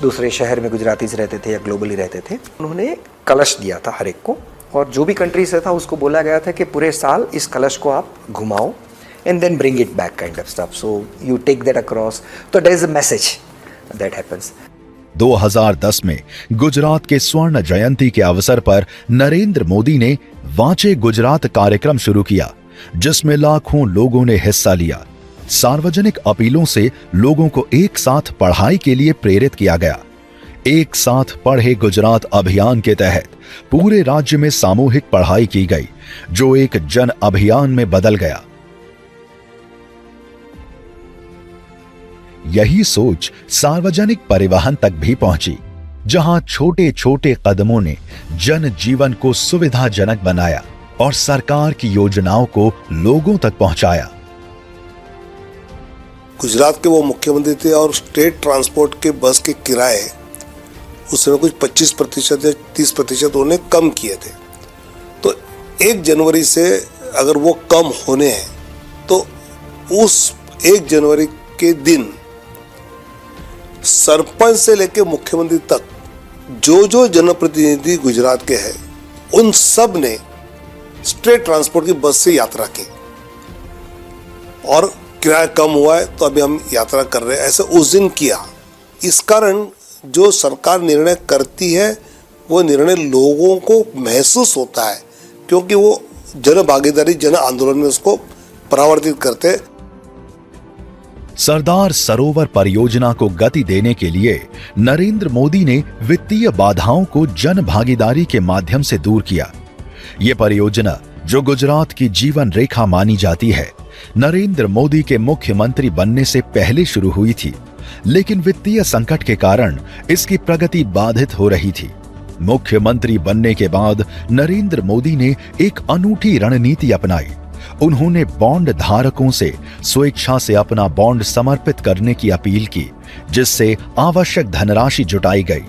दूसरे शहर में गुजरातीज रहते थे या ग्लोबली रहते थे, उन्होंने कलश दिया था हर एक को, और जो भी कंट्री से था उसको बोला गया था कि पूरे साल इस कलश को आप घुमाओ and then bring it back kind of stuff, so you take that across. तो there is a message that happens. 2010 में गुजरात के स्वर्ण जयंती के अवसर पर नरेंद्र मोदी ने वांचे गुजरात कार्यक्रम शुरू किया, जिसमें लाखों लोगों ने हिस्सा लिया। सार्वजनिक अपीलों से लोगों को एक साथ पढ़ाई के लिए प्रेरित किया गया। एक साथ पढ़े गुजरात अभियान के तहत पूरे राज्य में सामूहिक पढ़ाई की गई, जो एक जन अभियान में बदल गया। यही सोच सार्वजनिक परिवहन तक भी पहुंची, जहां छोटे छोटे कदमों ने जन जीवन को सुविधाजनक बनाया और सरकार की योजनाओं को लोगों तक पहुंचाया। गुजरात के वो मुख्यमंत्री थे और स्टेट ट्रांसपोर्ट के बस के किराए उस समय कुछ 25% या 30% उन्होंने कम किए थे। तो 1 जनवरी से अगर वो कम होने हैं तो उस 1 जनवरी के दिन सरपंच से लेकर मुख्यमंत्री तक जो जनप्रतिनिधि गुजरात के हैं उन सब ने स्टेट ट्रांसपोर्ट की बस से यात्रा की, और किराया कम हुआ है तो अभी हम यात्रा कर रहे हैं, ऐसे उस दिन किया। इस कारण जो सरकार निर्णय करती है वो निर्णय लोगों को महसूस होता है, क्योंकि वो जन भागीदारी, जन आंदोलन में उसको परावर्तित करते हैं। सरदार सरोवर परियोजना को गति देने के लिए नरेंद्र मोदी ने वित्तीय बाधाओं को जन भागीदारी के माध्यम से दूर किया। यह परियोजना, जो गुजरात की जीवन रेखा मानी जाती है, नरेंद्र मोदी के मुख्यमंत्री बनने से पहले शुरू हुई थी, लेकिन वित्तीय संकट के कारण इसकी प्रगति बाधित हो रही थी। मुख्यमंत्री बनने के बाद नरेंद्र मोदी ने एक अनूठी रणनीति अपनाई। उन्होंने बॉन्ड धारकों से स्वेच्छा से अपना बॉन्ड समर्पित करने की अपील की, जिससे आवश्यक धनराशि जुटाई गई।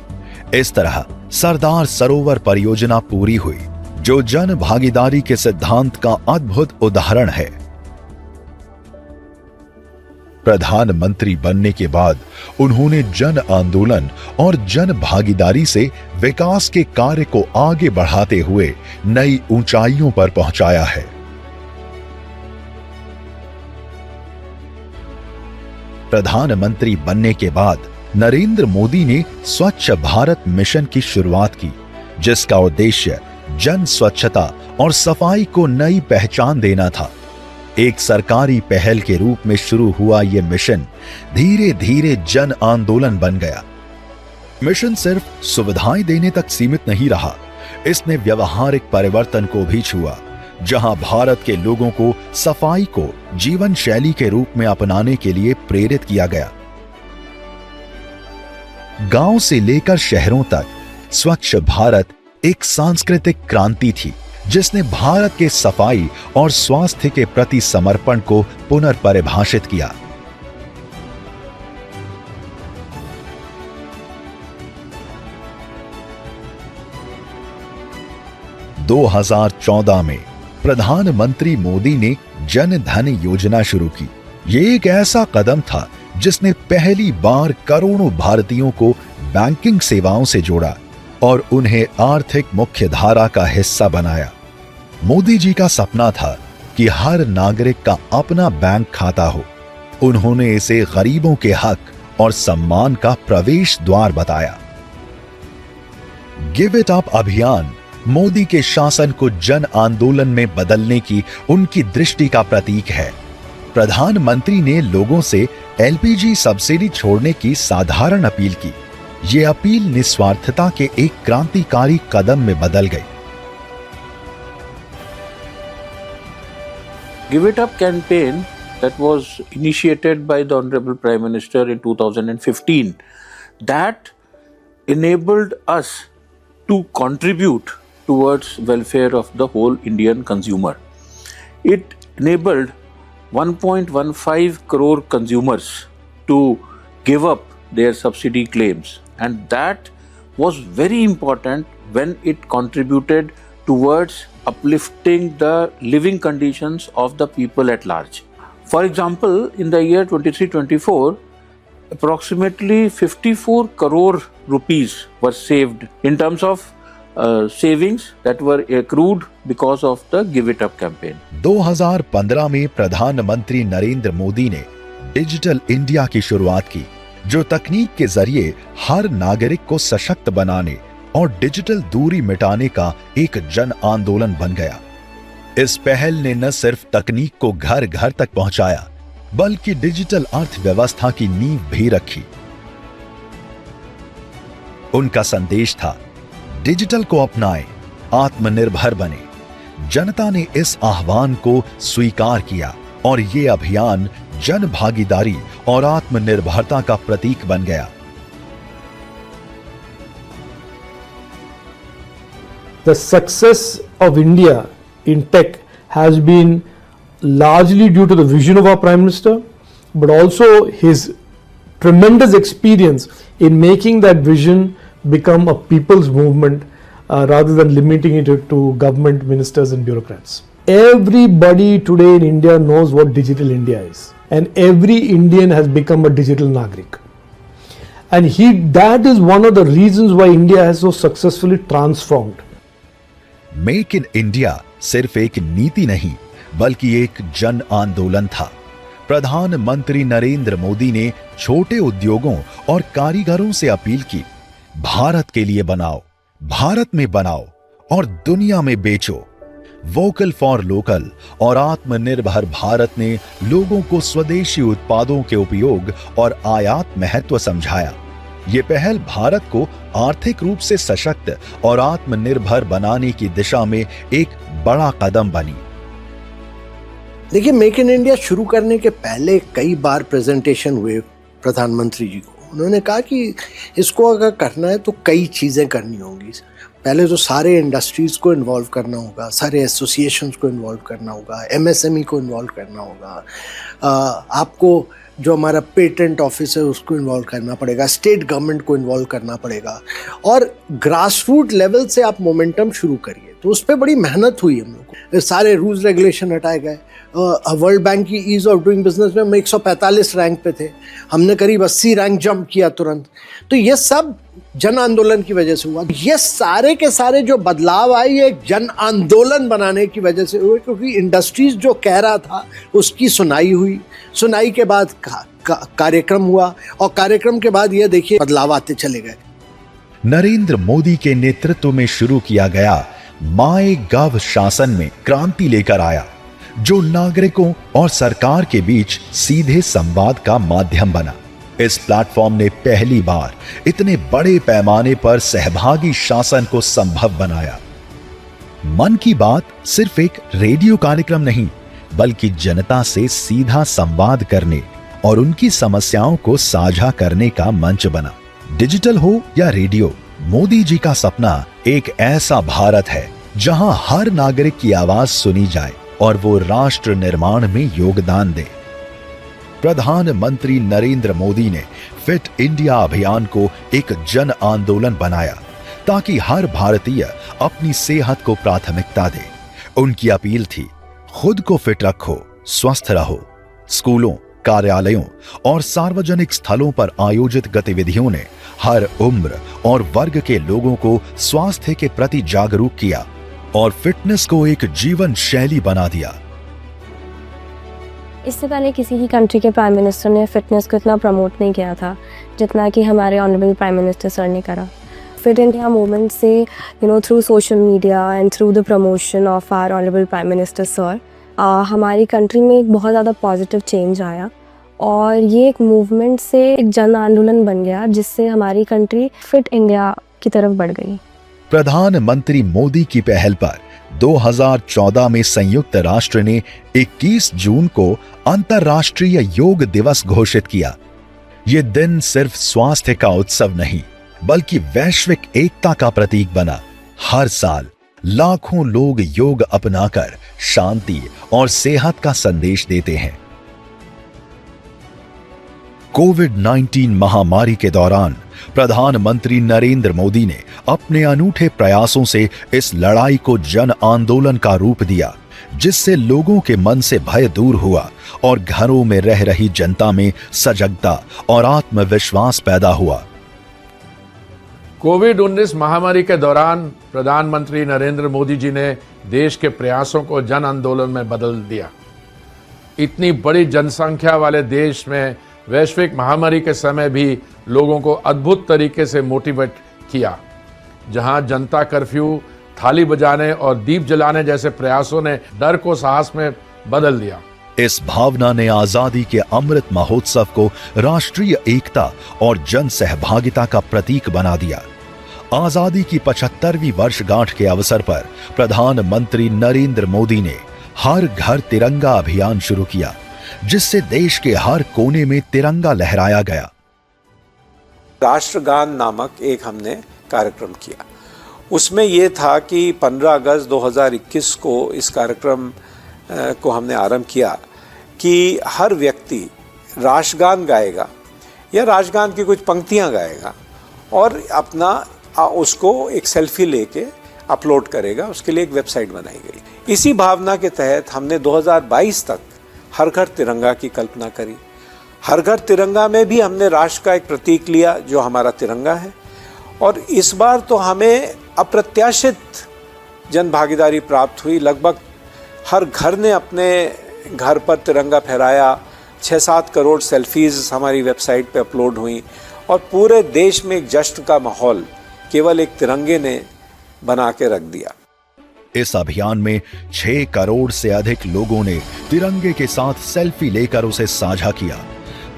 इस तरह सरदार सरोवर परियोजना पूरी हुई, जो जन भागीदारी के सिद्धांत का अद्भुत उदाहरण है। प्रधानमंत्री बनने के बाद उन्होंने जन आंदोलन और जन भागीदारी से विकास के कार्य को आगे बढ़ाते हुए नई ऊंचाइयों पर पहुंचाया है। प्रधानमंत्री बनने के बाद नरेंद्र मोदी ने स्वच्छ भारत मिशन की शुरुआत की, जिसका उद्देश्य जन स्वच्छता और सफाई को नई पहचान देना था। एक सरकारी पहल के रूप में शुरू हुआ यह मिशन धीरे धीरे जन आंदोलन बन गया। मिशन सिर्फ सुविधाएं देने तक सीमित नहीं रहा, इसने व्यवहारिक परिवर्तन को भी छुआ, जहां भारत के लोगों को सफाई को जीवन शैली के रूप में अपनाने के लिए प्रेरित किया गया। गांव से लेकर शहरों तक स्वच्छ भारत एक सांस्कृतिक क्रांति थी, जिसने भारत के सफाई और स्वास्थ्य के प्रति समर्पण को पुनर्परिभाषित किया। – 2014 में प्रधानमंत्री मोदी ने जन धन योजना शुरू की। ये एक ऐसा कदम था जिसने पहली बार करोड़ों भारतीयों को बैंकिंग सेवाओं से जोड़ा और उन्हें आर्थिक मुख्यधारा का हिस्सा बनाया। मोदी जी का सपना था कि हर नागरिक का अपना बैंक खाता हो। उन्होंने इसे गरीबों के हक और सम्मान का प्रवेश द्वार बताया। गिव इट अप अभियान मोदी के शासन को जन आंदोलन में बदलने की उनकी दृष्टि का प्रतीक है। प्रधानमंत्री ने लोगों से एलपीजी सब्सिडी छोड़ने की साधारण अपील की। ये अपील निस्वार्थता के एक क्रांतिकारी कदम में बदल गई। Give It Up campaign that was initiated by the Honorable Prime Minister in 2015 that enabled us to contribute towards welfare of the whole Indian consumer. It enabled 1.15 crore consumers to give up their subsidy claims, and that was very important when it contributed towards uplifting the living conditions of the people at large. For example, in the year 23-24, approximately 54 crore rupees were saved in terms of savings that were accrued because of the Give It Up campaign. 2015 में प्रधानमंत्री नरेंद्र मोदी ने डिजिटल इंडिया की शुरुआत की, जो तकनीक के जरिए हर नागरिक को सशक्त बनाने और डिजिटल दूरी मिटाने का एक जन आंदोलन बन गया। इस पहल ने न सिर्फ तकनीक को घर घर तक पहुंचाया, बल्कि डिजिटल अर्थव्यवस्था की नींव भी रखी। उनका संदेश था, डिजिटल को अपनाएं, आत्मनिर्भर बने। जनता ने इस आह्वान को स्वीकार किया और ये अभियान जन भागीदारी और आत्मनिर्भरता का प्रतीक बन गया। The success of India in tech has been largely due to the vision of our Prime Minister, but also his tremendous experience in making that vision become a people's movement rather than limiting it to government ministers and bureaucrats. Everybody today in India knows what digital India is, and every Indian has become a digital Nagrik. And that is one of the reasons why India has so successfully transformed. Make in India सिर्फ एक नीति नहीं, बल्कि एक जन आंदोलन था। प्रधानमंत्री नरेंद्र मोदी ने छोटे उद्योगों और कारीगरों से अपील की, भारत के लिए बनाओ, भारत में बनाओ और दुनिया में बेचो। वोकल फॉर लोकल और आत्मनिर्भर भारत ने लोगों को स्वदेशी उत्पादों के उपयोग और आयात महत्व समझाया। ये पहल भारत को आर्थिक रूप से सशक्त और आत्मनिर्भर बनाने की दिशा में एक बड़ा कदम बनी। देखिए, मेक इन इंडिया शुरू करने के पहले कई बार प्रेजेंटेशन हुए प्रधानमंत्री जी को। उन्होंने कहा कि इसको अगर करना है तो कई चीज़ें करनी होंगी। पहले तो सारे इंडस्ट्रीज़ को इन्वॉल्व करना होगा, सारे एसोसिएशंस को इन्वॉल्व करना होगा, एमएसएमई को इन्वॉल्व करना होगा, आपको जो हमारा पेटेंट ऑफिस है उसको इन्वॉल्व करना पड़ेगा, स्टेट गवर्नमेंट को इन्वॉल्व करना पड़ेगा और ग्रास रूट लेवल से आप मोमेंटम शुरू करिए। तो उस पर बड़ी मेहनत हुई हम लोग को। सारे रूल्स रेगुलेशन हटाए गए। वर्ल्ड बैंक की ईज ऑफ डूइंग बिजनेस में हम 145 रैंक पे थे, हमने करीब 80 रैंक जंप किया तुरंत। तो ये सब जन आंदोलन की वजह से हुआ। ये सारे के सारे जो बदलाव आए ये जन आंदोलन बनाने की वजह से हुए, क्योंकि इंडस्ट्रीज जो कह रहा था उसकी सुनाई हुई, सुनाई के बाद कार्यक्रम हुआ और कार्यक्रम के बाद ये देखिए बदलाव आते चले गए। नरेंद्र मोदी के नेतृत्व में शुरू किया गया माई गव शासन में क्रांति लेकर आया, जो नागरिकों और सरकार के बीच सीधे संवाद का माध्यम बना। इस प्लेटफॉर्म ने पहली बार इतने बड़े पैमाने पर सहभागी शासन को संभव बनाया। मन की बात सिर्फ एक रेडियो कार्यक्रम नहीं, बल्कि जनता से सीधा संवाद करने और उनकी समस्याओं को साझा करने का मंच बना। डिजिटल हो या रेडियो, मोदी जी का सपना एक ऐसा भारत है जहां हर नागरिक की आवाज सुनी जाए और वो राष्ट्र निर्माण में योगदान दे। प्रधानमंत्री नरेंद्र मोदी ने फिट इंडिया अभियान को एक जन आंदोलन बनाया ताकि हर भारतीय अपनी सेहत को प्राथमिकता दे। उनकी अपील थी, खुद को फिट रखो, स्वस्थ रहो। स्कूलों, कार्यालयों और सार्वजनिक स्थलों पर आयोजित गतिविधियों ने हर उम्र और वर्ग के लोगों को स्वास्थ्य के प्रति जागरूक किया और फिटनेस को एक जीवन शैली बना दिया। इससे पहले किसी ही कंट्री के प्राइम मिनिस्टर ने फिटनेस को इतना प्रमोट नहीं किया था जितना कि हमारे ऑनरेबल प्राइम मिनिस्टर सर ने करा। फिट इंडिया मूवमेंट से through social media and through the promotion of our honourable prime minister sir हमारी कंट्री में एक बहुत ज़्यादा पॉजिटिव चेंज आया और ये एक मूवमेंट से एक जन आंदोलन बन गया जिससे हमारी कंट्री फिट इंडिया की तरफ बढ़ गई। प्रधानमंत्री मोदी की पहल पर 2014 में संयुक्त राष्ट्र ने 21 जून को अंतर्राष्ट्रीय योग दिवस घोषित किया। ये दिन सिर्फ स्वास्थ्य का उत्सव नहीं, बल्कि वैश्विक एकता का प्रतीक बना। हर साल लाखों लोग योग अपनाकर शांति और सेहत का संदेश देते हैं। कोविड-19 महामारी के दौरान प्रधानमंत्री नरेंद्र मोदी ने अपने अनूठे प्रयासों से इस लड़ाई को जन आंदोलन का रूप दिया, जिससे लोगों के मन से भय दूर हुआ और घरों में रह रही जनता में सजगता और आत्मविश्वास पैदा हुआ। कोविड-19 महामारी के दौरान प्रधानमंत्री नरेंद्र मोदी जी ने देश के प्रयासों को जन आंदोलन में बदल दिया। इतनी बड़ी जनसंख्या वाले देश में वैश्विक महामारी के समय भी लोगों को अद्भुत तरीके से मोटिवेट किया। जहां जनता कर्फ्यू, थाली बजाने और दीप जलाने जैसे प्रयासों ने डर को साहस में बदल दिया। इस भावना ने आजादी के अमृत महोत्सव को राष्ट्रीय एकता और जन सहभागिता का प्रतीक बना दिया। आजादी की 75वीं वर्षगांठ के अवसर पर प्रधानमंत्री नरेंद्र मोदी ने हर घर तिरंगा अभियान शुरू किया, जिससे देश के हर कोने में तिरंगा लहराया गया। राष्ट्रगान नामक एक हमने कार्यक्रम किया। उसमें यह था कि 15 अगस्त 2021 को इस कार्यक्रम को हमने आरंभ किया कि हर व्यक्ति राष्ट्रगान गाएगा या राष्ट्रगान की कुछ पंक्तियां गाएगा और अपना उसको एक सेल्फी लेके अपलोड करेगा। उसके लिए एक वेबसाइट बनाई गई। इसी भावना के तहत हमने 2022 तक हर घर तिरंगा की कल्पना करी। हर घर तिरंगा में भी हमने राष्ट्र का एक प्रतीक लिया जो हमारा तिरंगा है। और इस बार तो हमें अप्रत्याशित जन भागीदारी प्राप्त हुई। लगभग हर घर ने अपने घर पर तिरंगा फहराया। 6-7 करोड़ सेल्फीज हमारी वेबसाइट पे अपलोड हुई और पूरे देश में एक जश्न का माहौल केवल एक तिरंगे ने बना के रख दिया। इस अभियान में 6 करोड़ से अधिक लोगों ने तिरंगे के साथ सेल्फी लेकर उसे साझा किया।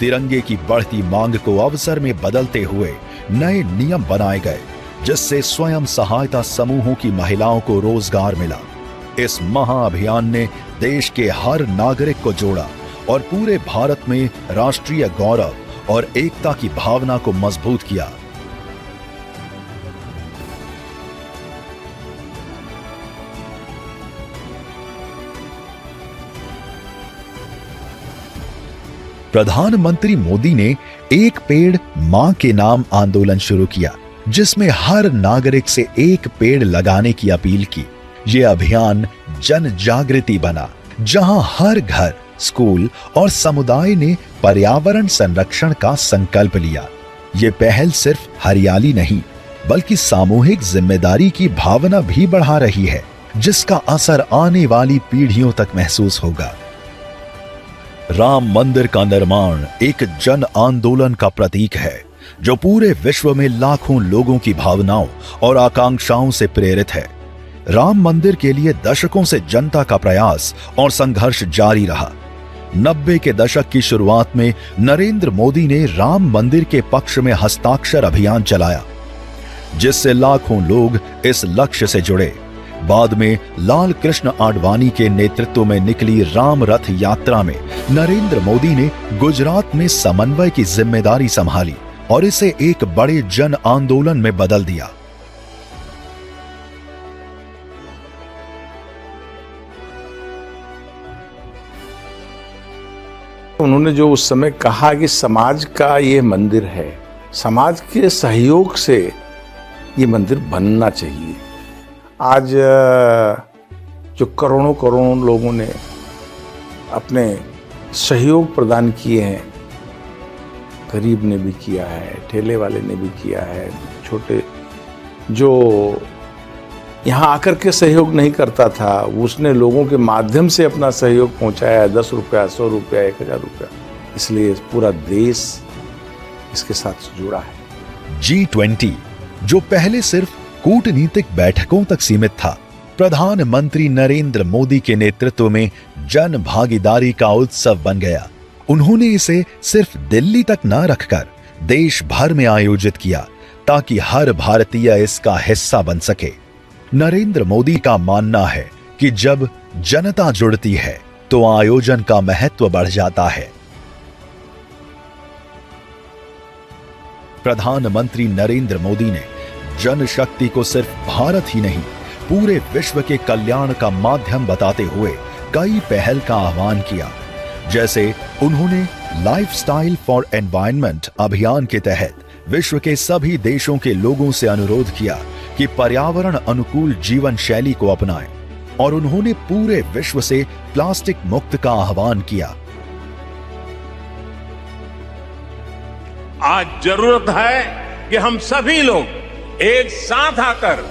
तिरंगे की बढ़ती मांग को अवसर में बदलते हुए नए नियम बनाए गए, जिससे स्वयं सहायता समूहों की महिलाओं को रोजगार मिला। इस महाअभियान ने देश के हर नागरिक को जोड़ा और पूरे भारत में राष्ट्रीय गौरव और एकता की भावना को मजबूत किया। प्रधानमंत्री मोदी ने एक पेड़ मां के नाम आंदोलन शुरू किया, जिसमें हर नागरिक से एक पेड़ लगाने की अपील की। यह अभियान जन जागृति बना, जहां हर घर, स्कूल और समुदाय ने पर्यावरण संरक्षण का संकल्प लिया। ये पहल सिर्फ हरियाली नहीं, बल्कि सामूहिक जिम्मेदारी की भावना भी बढ़ा रही है, जिसका असर आने वाली पीढ़ियों तक महसूस होगा। राम मंदिर का निर्माण एक जन आंदोलन का प्रतीक है, जो पूरे विश्व में लाखों लोगों की भावनाओं और आकांक्षाओं से प्रेरित है। राम मंदिर के लिए दशकों से जनता का प्रयास और संघर्ष जारी रहा। 90 के दशक की शुरुआत में नरेंद्र मोदी ने राम मंदिर के पक्ष में हस्ताक्षर अभियान चलाया, जिससे लाखों लोग इस लक्ष्य से जुड़े। बाद में लाल कृष्ण आडवाणी के नेतृत्व में निकली राम रथ यात्रा में नरेंद्र मोदी ने गुजरात में समन्वय की जिम्मेदारी संभाली और इसे एक बड़े जन आंदोलन में बदल दिया। उन्होंने जो उस समय कहा कि समाज का ये मंदिर है, समाज के सहयोग से ये मंदिर बनना चाहिए। आज जो करोड़ों लोगों ने अपने सहयोग प्रदान किए हैं, गरीब ने भी किया है, ठेले वाले ने भी किया है, छोटे जो यहाँ आकर के सहयोग नहीं करता था, उसने लोगों के माध्यम से अपना सहयोग पहुंचाया, 10 रुपया, 100 रुपया, 1000 रुपया। इसलिए पूरा देश इसके साथ जुड़ा है। G20, जो पहले सिर्फ कूटनीतिक बैठकों तक सीमित था, प्रधानमंत्री नरेंद्र मोदी के नेतृत्व में जन भागीदारी का उत्सव बन गया। उन्होंने इसे सिर्फ दिल्ली तक न रखकर देश भर में आयोजित किया, ताकि हर भारतीय इसका हिस्सा बन सके। नरेंद्र मोदी का मानना है कि जब जनता जुड़ती है तो आयोजन का महत्व बढ़ जाता है। प्रधानमंत्री नरेंद्र मोदी ने जनशक्ति को सिर्फ भारत ही नहीं, पूरे विश्व के कल्याण का माध्यम बताते हुए कई पहल का आह्वान किया। जैसे उन्होंने लाइफस्टाइल फॉर एनवायरनमेंट अभियान के तहत विश्व के सभी देशों के लोगों से अनुरोध किया कि पर्यावरण अनुकूल जीवन शैली को अपनाएं, और उन्होंने पूरे विश्व से प्लास्टिक मुक्त का आह्वान किया। आज जरूरत है कि हम सभी लोग एक साथ आकर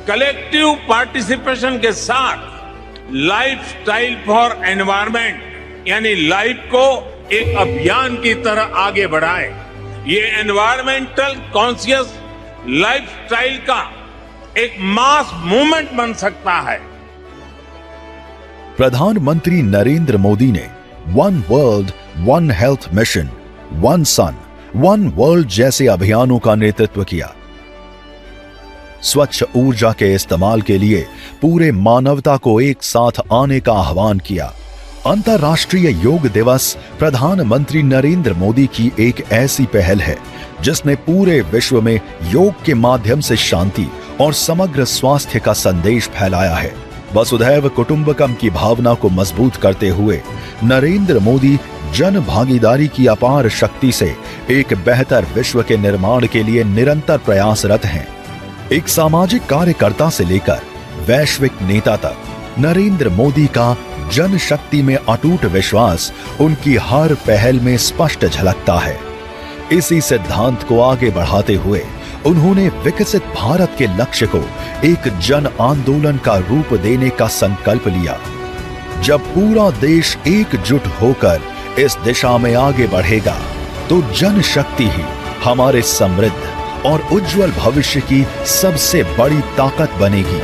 कलेक्टिव पार्टिसिपेशन के साथ लाइफस्टाइल फॉर एनवायरनमेंट यानी लाइफ को एक अभियान की तरह आगे बढ़ाएं। ये एनवायरमेंटल कॉन्शियस लाइफस्टाइल का एक मास मूवमेंट बन सकता है। प्रधानमंत्री नरेंद्र मोदी ने one world one health mission, one sun one world जैसे अभियानों का नेतृत्व किया। स्वच्छ ऊर्जा के इस्तेमाल के लिए पूरे मानवता को एक साथ आने का आह्वान किया। अंतर्राष्ट्रीय योग दिवस प्रधानमंत्री नरेंद्र मोदी की एक ऐसी पहल है जिसने पूरे विश्व में योग के माध्यम से शांति और समग्र स्वास्थ्य का संदेश फैलाया है। वसुधैव कुटुंबकम की भावना को मजबूत करते हुए नरेंद्र मोदी जन भागीदारी की अपार शक्ति से एक बेहतर विश्व के निर्माण के लिए निरंतर प्रयासरत हैं। एक सामाजिक कार्यकर्ता से लेकर वैश्विक नेता तक नरेंद्र मोदी का जनशक्ति में अटूट विश्वास उनकी हर पहल में स्पष्ट झलकता है। इसी सिद्धांत को आगे बढ़ाते हुए उन्होंने विकसित भारत के लक्ष्य को एक जन आंदोलन का रूप देने का संकल्प लिया। जब पूरा देश एकजुट होकर इस दिशा में आगे बढ़ेगा तो जनशक्ति ही हमारे समृद्ध और उज्जवल भविष्य की सबसे बड़ी ताकत बनेगी।